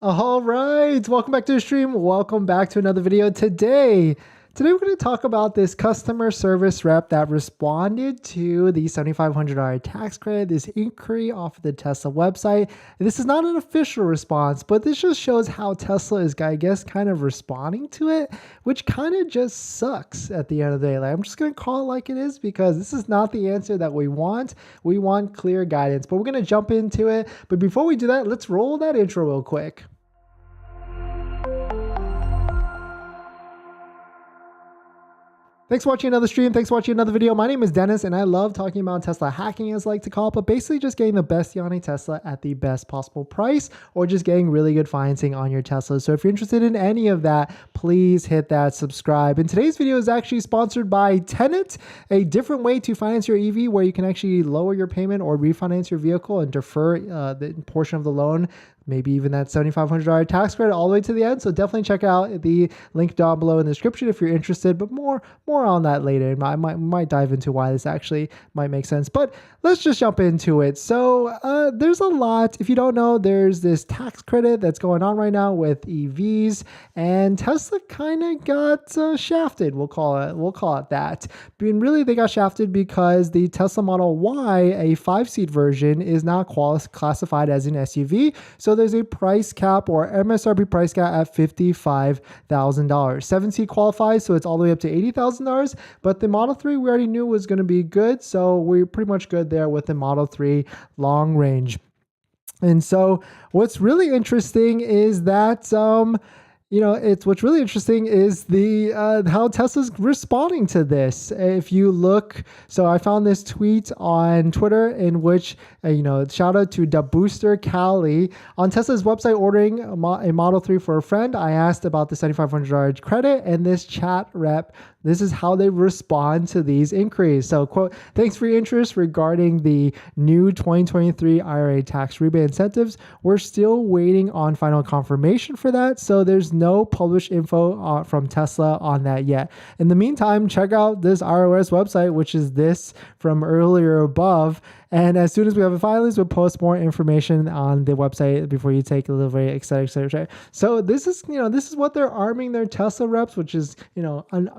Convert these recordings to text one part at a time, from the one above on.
All right, welcome back to the stream. Welcome back to another video. Today we're going to talk about this customer service rep that responded to the $7,500 tax credit, this inquiry off of the Tesla website. This is not an official response, but this just shows how Tesla is, I guess, kind of responding to it, which kind of just sucks at the end of the day. Like, I'm just going to call it like it is because this is not the answer that we want. We want clear guidance, but we're going to jump into it. But before we do that, let's roll that intro real quick. Thanks for watching another stream. Thanks for watching another video. My name is Dennis, and I love talking about Tesla hacking, as I like to call it, but basically just getting the best deal on a Tesla at the best possible price, or just getting really good financing on your Tesla. So if you're interested in any of that, please hit that subscribe. And today's video is actually sponsored by Tenet, a different way to finance your EV where you can actually lower your payment or refinance your vehicle and defer the portion of the loan, maybe even that $7,500 tax credit all the way to the end. So definitely check out the link down below in the description if you're interested, but more on that later. I might dive into why this actually might make sense, but let's just jump into it. So there's a lot. If you don't know, there's this tax credit that's going on right now with EVs, and Tesla kind of got shafted. We'll call it that. And really, they got shafted because the Tesla Model Y, a 5-seat version, is not classified as an SUV. So there's a price cap, or MSRP price cap, at $55,000. 7-seat qualifies, so it's all the way up to $80,000. But the Model 3 we already knew was going to be good, so we're pretty much good there with the Model 3 long range. And so what's really interesting is that what's really interesting is the how Tesla's responding to this. If you look, so I found this tweet on Twitter in which shout out to Da Booster Cali on Tesla's website ordering a Model 3 for a friend. I asked about the $7,500 credit, and this chat rep, this is how they respond to these inquiries. So, quote, "Thanks for your interest regarding the new 2023 IRA tax rebate incentives. We're still waiting on final confirmation for that, so there's no published info from Tesla on that yet. In the meantime, check out this ROS website, which is this from earlier above. And as soon as we have a filings, we'll post more information on the website before you take delivery, et cetera, et cetera, et cetera." So this is what they're arming their Tesla reps, which is,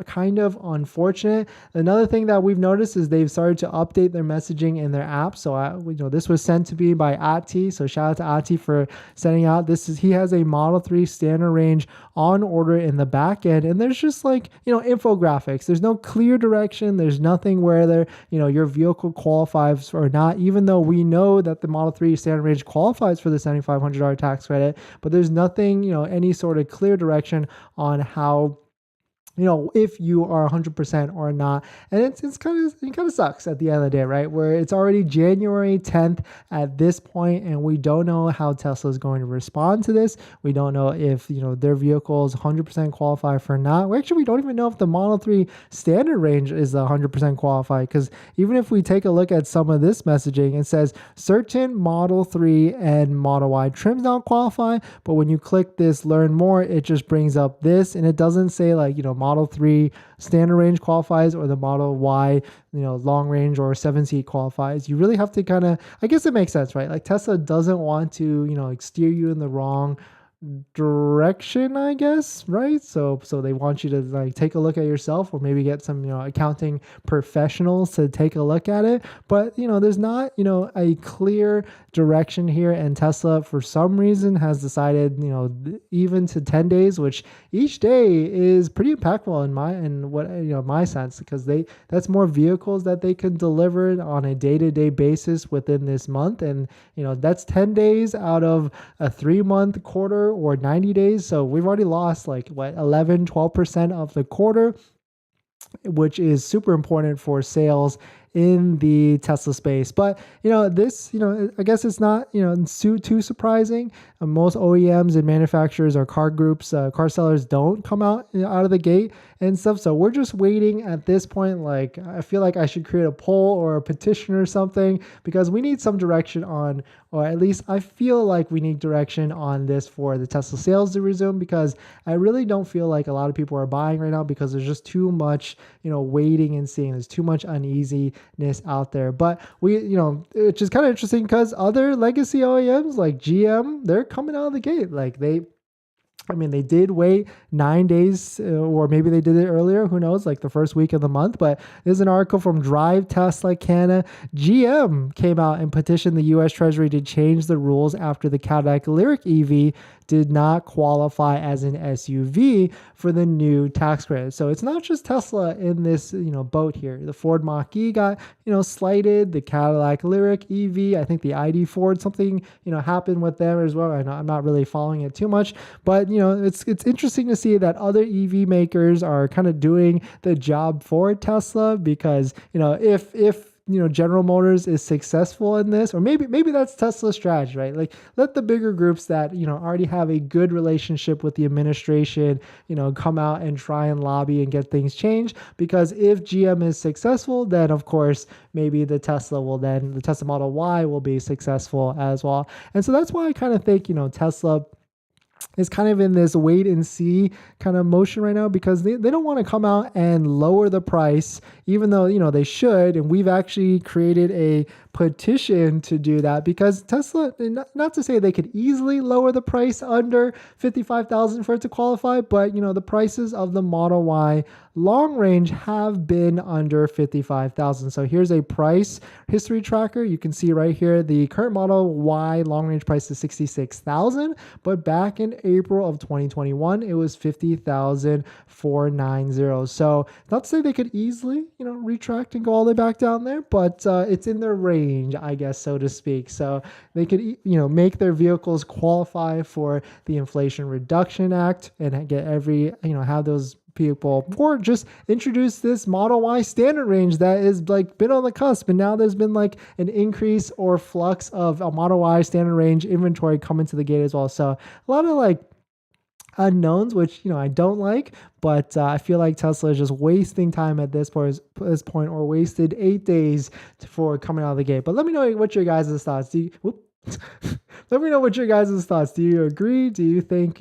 kind of unfortunate. Another thing that we've noticed is they've started to update their messaging in their app. So, this was sent to me by Ati. So shout out to Ati for sending out. He has a Model 3 standard range on order in the back end. And there's just infographics. There's no clear direction. There's nothing where your vehicle qualifies or not, even though we know that the Model 3 standard range qualifies for the $7,500 tax credit, but there's nothing, any sort of clear direction on how, if you are 100% or not. And it kind of sucks at the end of the day, right? Where it's already January 10th at this point, and we don't know how Tesla is going to respond to this. We don't know if, their vehicles 100% qualify for not. We don't even know if the Model 3 standard range is 100% qualified, because even if we take a look at some of this messaging, it says certain Model 3 and Model Y trims not qualify, but when you click this learn more, it just brings up this, and it doesn't say Model 3 standard range qualifies or the Model Y, long range or 7-seat qualifies. You really have to I guess it makes sense, right? Like, Tesla doesn't want to, steer you in the wrong direction, I guess, right? So they want you to take a look at yourself, or maybe get some accounting professionals to take a look at it. But there's not a clear direction here, and Tesla for some reason has decided even to 10 days, which each day is pretty impactful in my sense, because that's more vehicles that they can deliver on a day-to-day basis within this month, and that's 10 days out of a 3-month quarter or 90 days. So we've already lost 11-12% of the quarter, which is super important for sales in the Tesla space. But this I guess it's not too surprising. Most OEMs and manufacturers or car groups, car sellers, don't come out of the gate and stuff. So we're just waiting at this point. I feel like I should create a poll or a petition or something, because we need some direction on, or at least I feel like we need direction on this for the Tesla sales to resume, because I really don't feel like a lot of people are buying right now, because there's just too much waiting and seeing. There's too much uneasy uniqueness out there. But it's just kind of interesting because other legacy OEMs like GM, they're coming out of the gate. Like they did wait 9 days, or maybe they did it earlier. Who knows? Like the first week of the month. But there's an article from Drive Tesla Canada. GM came out and petitioned the U.S. Treasury to change the rules after the Cadillac Lyriq EV did not qualify as an SUV for the new tax credit. So it's not just Tesla in this, boat here. The Ford Mach-E got, slighted. The Cadillac Lyriq EV, I think the ID Ford, something, happened with them as well. I'm not really following it too much, but it's interesting to see that other EV makers are kind of doing the job for Tesla, because, if General Motors is successful in this, or maybe that's Tesla's strategy, right? Like let the bigger groups that, already have a good relationship with the administration, come out and try and lobby and get things changed. Because if GM is successful, then of course, maybe the Tesla Model Y will be successful as well. And so that's why I kind of think, Tesla is kind of in this wait and see kind of motion right now, because they don't want to come out and lower the price, even though, they should. And we've actually created a petition to do that, because Tesla, not to say they could easily lower the price under $55,000 for it to qualify, but the prices of the Model Y long range have been under $55,000. So here's a price history tracker. You can see right here, the current Model Y long range price is $66,000, but back in April of 2021, it was $50,490. So not to say they could easily, retract and go all the way back down there, but it's in their range, I guess, so to speak. So they could, make their vehicles qualify for the Inflation Reduction Act and get have those people, or just introduce this Model Y standard range that is like been on the cusp, and now there's been like an increase or flux of a Model Y standard range inventory coming to the gate as well. So a lot of like unknowns, which I don't like, but I feel like Tesla is just wasting time at this point, or wasted 8 days for coming out of the gate. But let me know what your guys' thoughts. Let me know what your guys' thoughts. Do you agree? Do you think,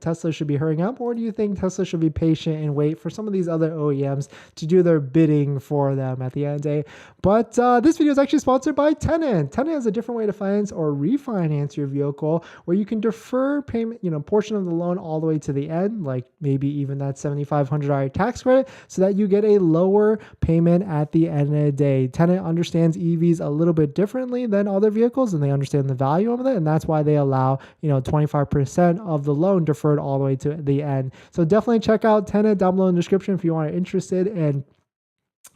Tesla should be hurrying up, or do you think Tesla should be patient and wait for some of these other OEMs to do their bidding for them at the end of the day? But this video is actually sponsored by Tenet. Tenet is a different way to finance or refinance your vehicle, where you can defer payment, portion of the loan all the way to the end, like maybe even that $7,500 tax credit, so that you get a lower payment at the end of the day. Tenet understands EVs a little bit differently than other vehicles, and they understand the value of it, and that's why they allow 25% of the loan deferred all the way to the end. So definitely check out Tenet down below in the description if you are interested in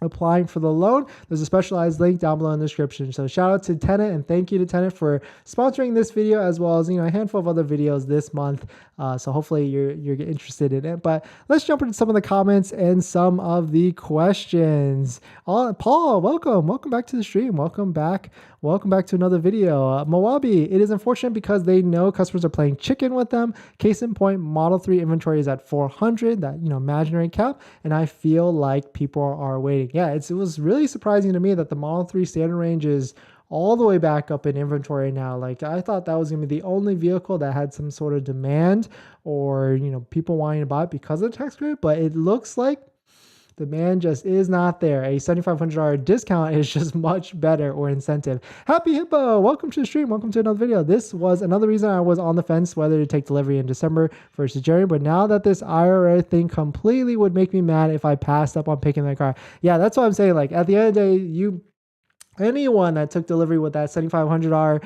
applying for the loan. There's a specialized link down below in the description. So shout out to Tenet, and thank you to Tenet for sponsoring this video, as well as a handful of other videos this month. So hopefully you're interested in it. But let's jump into some of the comments and some of the questions. Paul, welcome back to the stream. Welcome back to another video. Mowabi, it is unfortunate because they know customers are playing chicken with them. Case in point, Model 3 inventory is at 400, that imaginary cap, and I feel like people are waiting. Yeah, it was really surprising to me that the Model 3 standard range is all the way back up in inventory now. Like I thought that was going to be the only vehicle that had some sort of demand, or people wanting to buy it because of the tax credit, but it looks like demand just is not there. A $7,500 discount is just much better, or incentive. Happy Hippo, welcome to the stream. Welcome to another video. This was another reason I was on the fence whether to take delivery in December versus January. But now that this IRA thing completely would make me mad if I passed up on picking that car. Yeah, that's what I'm saying. Like at the end of the day, anyone that took delivery with that $7,500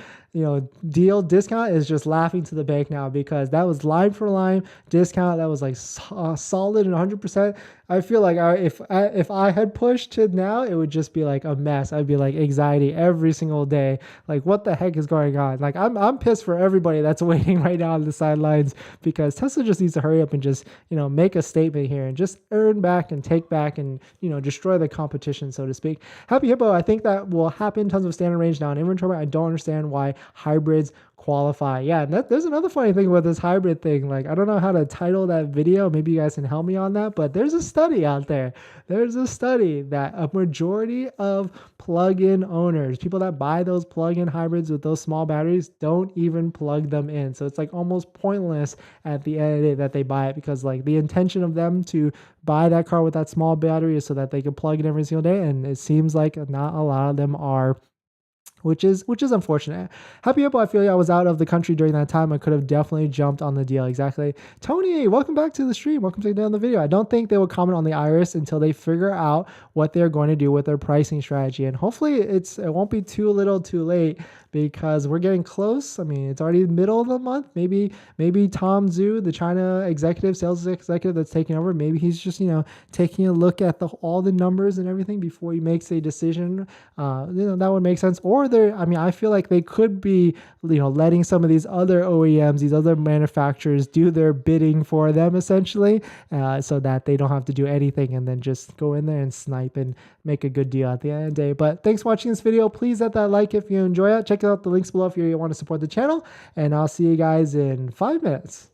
deal discount is just laughing to the bank now, because that was line for line discount. That was like solid and 100%. I feel like if I had pushed to now, it would just be like a mess. I'd be like anxiety every single day. Like what the heck is going on? Like I'm pissed for everybody that's waiting right now on the sidelines, because Tesla just needs to hurry up and just, make a statement here and just earn back and take back and, destroy the competition, so to speak. Happy Hippo, I think that will happen. Tons of standard range now in inventory. I don't understand why hybrids qualify. Yeah, and there's another funny thing with this hybrid thing. Like, I don't know how to title that video. Maybe you guys can help me on that, but there's a study out there. There's a study that a majority of plug-in owners, people that buy those plug-in hybrids with those small batteries, don't even plug them in. So it's like almost pointless at the end of the day that they buy it, because like the intention of them to buy that car with that small battery is so that they can plug it every single day, and it seems like not a lot of them are, which is unfortunate. Happy Hippo, I feel like I was out of the country during that time. I could have definitely jumped on the deal. Exactly. Tony, welcome back to the stream. Welcome to the video. I don't think they will comment on the Iris until they figure out what they're going to do with their pricing strategy. And hopefully it won't be too little too late, because we're getting close. I mean, it's already the middle of the month. Maybe Tom Zhu, the China sales executive that's taking over, maybe he's just, taking a look at all the numbers and everything before he makes a decision. That would make sense. Or I feel like they could be, letting some of these other OEMs, these other manufacturers do their bidding for them essentially, so that they don't have to do anything and then just go in there and snipe and make a good deal at the end of the day. But thanks for watching this video. Please hit that like if you enjoy it. Check out the links below if you want to support the channel, and I'll see you guys in 5 minutes.